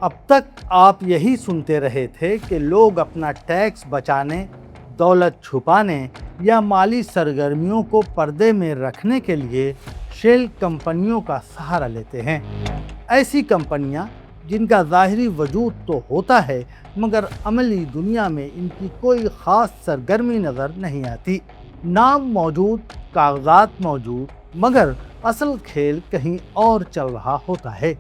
अब तक आप यही सुनते रहे थे कि लोग अपना टैक्स बचाने, दौलत छुपाने या माली सरगर्मियों को पर्दे में रखने के लिए शेल कंपनियों का सहारा लेते हैं। ऐसी कंपनियां जिनका ज़ाहिरी वजूद तो होता है मगर अमली दुनिया में इनकी कोई ख़ास सरगर्मी नज़र नहीं आती। नाम मौजूद, कागजात मौजूद, मगर असल खेल कहीं और चल रहा होता है।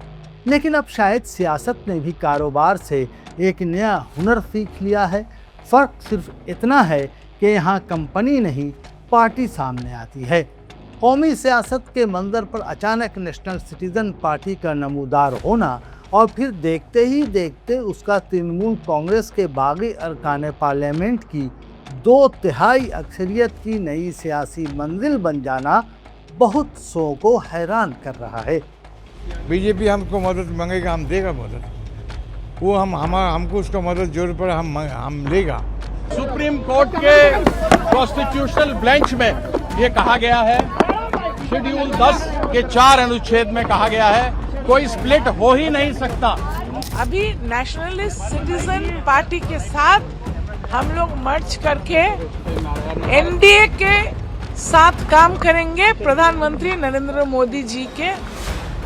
लेकिन अब शायद सियासत ने भी कारोबार से एक नया हुनर सीख लिया है। फ़र्क सिर्फ इतना है कि यहाँ कंपनी नहीं, पार्टी सामने आती है। कौमी सियासत के मंजर पर अचानक नेशनल सिटीज़न पार्टी का नमूदार होना और फिर देखते ही देखते उसका तृणमूल कांग्रेस के बागी अरकान पार्लियामेंट की 2/3 अक्सरियत की नई सियासी मंजिल बन जाना बहुत सौ को हैरान कर रहा है। बीजेपी हमको मदद मांगेगा, हम देगा मदद। वो हमको उसका मदद जरूरत पड़े हम लेगा। सुप्रीम कोर्ट के कॉन्स्टिट्यूशनल बेंच में ये कहा गया है, शेड्यूल 10 के 4 अनुच्छेद में कहा गया है, कोई स्प्लिट हो ही नहीं सकता। अभी नेशनलिस्ट सिटीजन पार्टी के साथ हम लोग मर्ज करके एनडीए के साथ काम करेंगे, प्रधानमंत्री नरेंद्र मोदी जी के,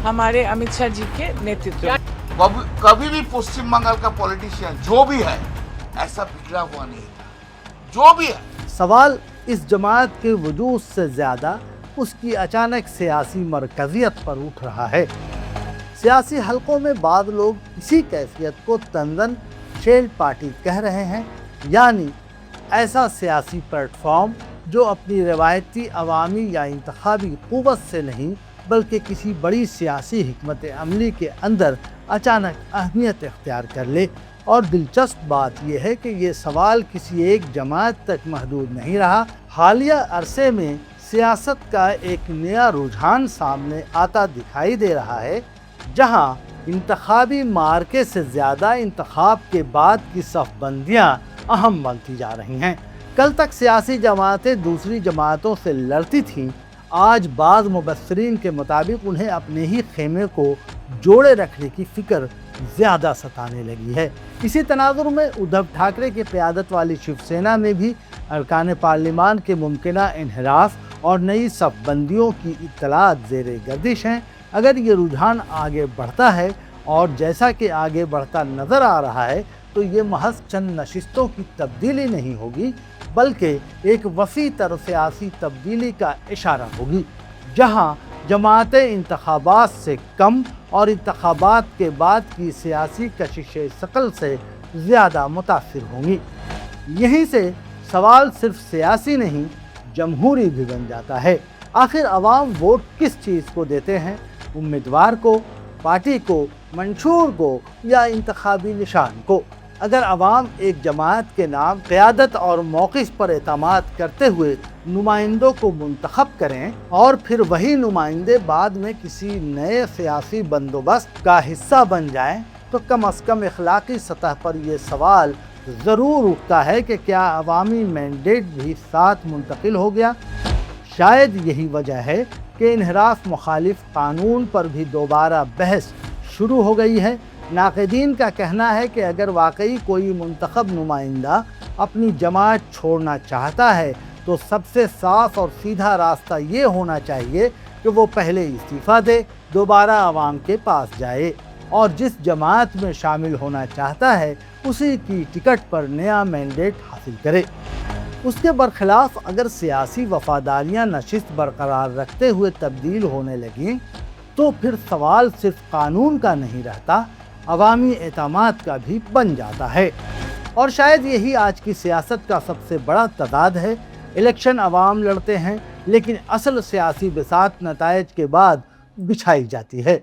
हमारे अमित शाह जी के नेतृत्व में। कभी भी पश्चिम बंगाल का पॉलिटिशियन जो भी है ऐसा बिगड़ा हुआ नहीं था। जो भी है, सवाल इस जमात के वजूद से ज़्यादा उसकी अचानक सियासी मरकजियत पर उठ रहा है। सियासी हलकों में बाद लोग इसी कैफियत को तंजन शेल पार्टी कह रहे हैं, यानी ऐसा सियासी प्लेटफॉर्म जो अपनी रवायती अवामी या इंतखाबी क़ुव्वत से नहीं बल्कि किसी बड़ी सियासी हिकमत अमली के अंदर अचानक अहमियत इख्तियार कर ले। और दिलचस्प बात यह है कि ये सवाल किसी एक जमात तक महदूद नहीं रहा। हालिया अरसे में सियासत का एक नया रुझान सामने आता दिखाई दे रहा है, जहां इंतखाबी मार्के से ज़्यादा इंतखाब के बाद की सफ़बंदियाँ अहम बनती जा रही हैं। कल तक सियासी जमातें दूसरी जमातों से लड़ती थीं, आज बाज़ मुबस्सिरीन के मुताबिक उन्हें अपने ही खेमे को जोड़े रखने की फ़िक्र ज़्यादा सताने लगी है। इसी तनाज़ुर में उद्धव ठाकरे की क़यादत वाली शिवसेना में भी अरकान पार्लिमान के मुमकिना इन्हिराफ और नई सफ़बंदियों की इत्तलात ज़ेरे गर्दिश हैं। अगर ये रुझान आगे बढ़ता है और जैसा कि आगे बढ़ता नज़र आ रहा है तो ये महज चंद नशिस्तों की तब्दीली नहीं होगी बल्कि एक वसी तर सियासी तब्दीली का इशारा होगी, जहां जमातें इंतखाबात से कम और इंतखाबात के बाद की सियासी कशिश शकल से ज़्यादा मुतासिर होंगी। यहीं से सवाल सिर्फ सियासी नहीं, जमहूरी भी बन जाता है। आखिर अवाम वोट किस चीज़ को देते हैं? उम्मीदवार को, पार्टी को, मंशूर को या इंतखाबी निशान को? अगर अवाम एक जमात के नाम क़यादत और मौक़िफ़ पर एतमाद करते हुए नुमाइंदों को मुंतखब करें और फिर वही नुमाइंदे बाद में किसी नए सियासी बंदोबस्त का हिस्सा बन जाएं, तो कम अज़ कम इखलाक़ी सतह पर यह सवाल ज़रूर उठता है कि क्या अवामी मैंडेट भी साथ मुंतकिल हो गया? शायद यही वजह है कि इन्हिराफ मुखालिफ कानून पर भी दोबारा बहस शुरू हो गई है। नाक़दीन का कहना है कि अगर वाकई कोई मुंतखब नुमाइंदा अपनी जमात छोड़ना चाहता है तो सबसे साफ़ और सीधा रास्ता ये होना चाहिए कि वो पहले इस्तीफ़ा दे, दोबारा आवाम के पास जाए और जिस जमात में शामिल होना चाहता है उसी की टिकट पर नया मैंडेट हासिल करे। उसके बरखिलाफ़ अगर सियासी वफ़ादारियाँ नशिस्त बरकरार रखते हुए तब्दील होने लगीं तो फिर सवाल सिर्फ कानून का नहीं रहता, अवामी एतमाद का भी बन जाता है। और शायद यही आज की सियासत का सबसे बड़ा तदाद है। इलेक्शन अवाम लड़ते हैं लेकिन असल सियासी बिसात नताइज के बाद बिछाई जाती है।